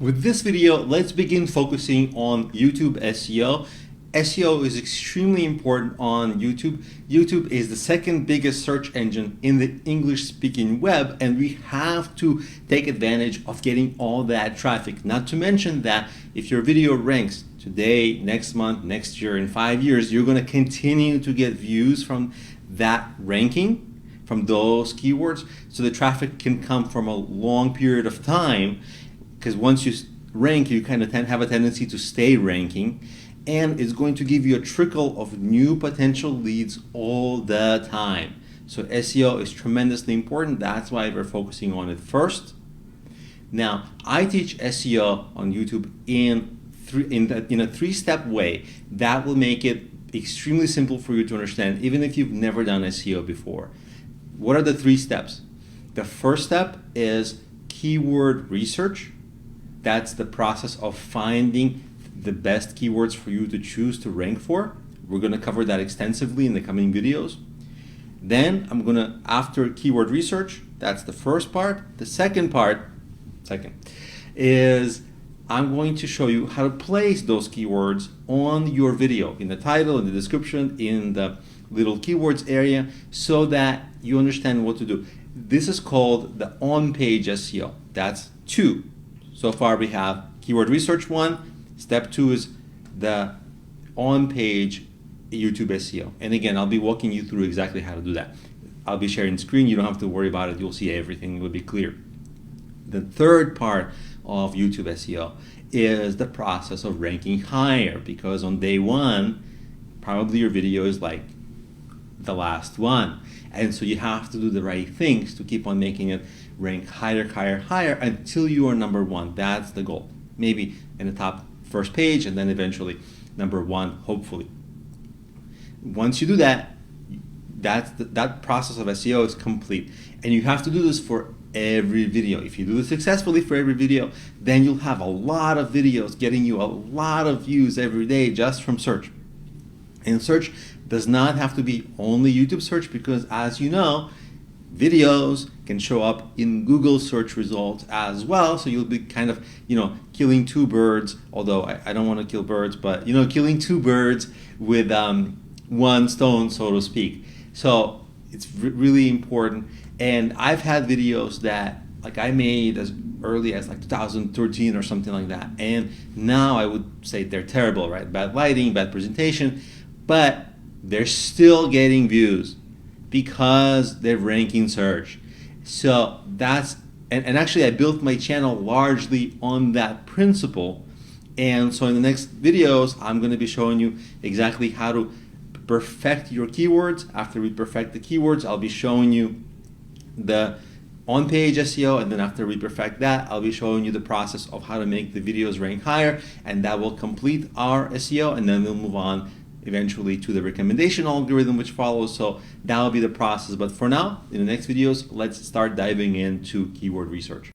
With this video, let's begin focusing on YouTube SEO. SEO is extremely important on YouTube. YouTube is the second biggest search engine in the English-speaking web, and we have to take advantage of getting all that traffic. Not to mention that if your video ranks today, next month, next year, in 5 years, you're going to continue to get views from that ranking, from those keywords, so the traffic can come from a long period of time, because once you rank, you kind of have a tendency to stay ranking, and it's going to give you a trickle of new potential leads all the time. So SEO is tremendously important. That's why we're focusing on it first. Now, I teach SEO on YouTube in a three-step way that will make it extremely simple for you to understand, even if you've never done SEO before. What are the 3 steps? The first step is keyword research. That's the process of finding the best keywords for you to choose to rank for. We're going to cover that extensively in the coming videos. Then I'm going to, after keyword research, that's the first part. The second part, is I'm going to show you how to place those keywords on your video, in the title, in the description, in the little keywords area, so that you understand what to do. This is called the on-page SEO. That's 2. So far we have keyword research 1. Step 2 is the on-page YouTube SEO. And again, I'll be walking you through exactly how to do that. I'll be sharing screen. You don't have to worry about it. You'll see everything. It will be clear. The third part of YouTube SEO is the process of ranking higher, because on day 1, probably your video is like the last one. And so you have to do the right things to keep on making it rank higher, higher, higher until you are number 1. That's the goal. Maybe in the top first page, and then eventually number 1, hopefully. Once you do that, that process of SEO is complete. And you have to do this for every video. If you do this successfully for every video, then you'll have a lot of videos getting you a lot of views every day just from search. And search does not have to be only YouTube search, because as you know, videos can show up in Google search results as well. So you'll be kind of, killing 2 birds, although I don't want to kill birds, but killing 2 birds with 1 stone, so to speak. So it's really important. And I've had videos that I made as early as 2013 or something like that. And now I would say they're terrible, right? Bad lighting, bad presentation, but they're still getting views because they're ranking search. So that's, and actually I built my channel largely on that principle. And so in the next videos, I'm going to be showing you exactly how to perfect your keywords. After we perfect the keywords, I'll be showing you the on-page SEO, and then after we perfect that, I'll be showing you the process of how to make the videos rank higher, and that will complete our SEO, and then we'll move on eventually to the recommendation algorithm which follows. So that'll be the process. But for now, in the next videos, let's start diving into keyword research.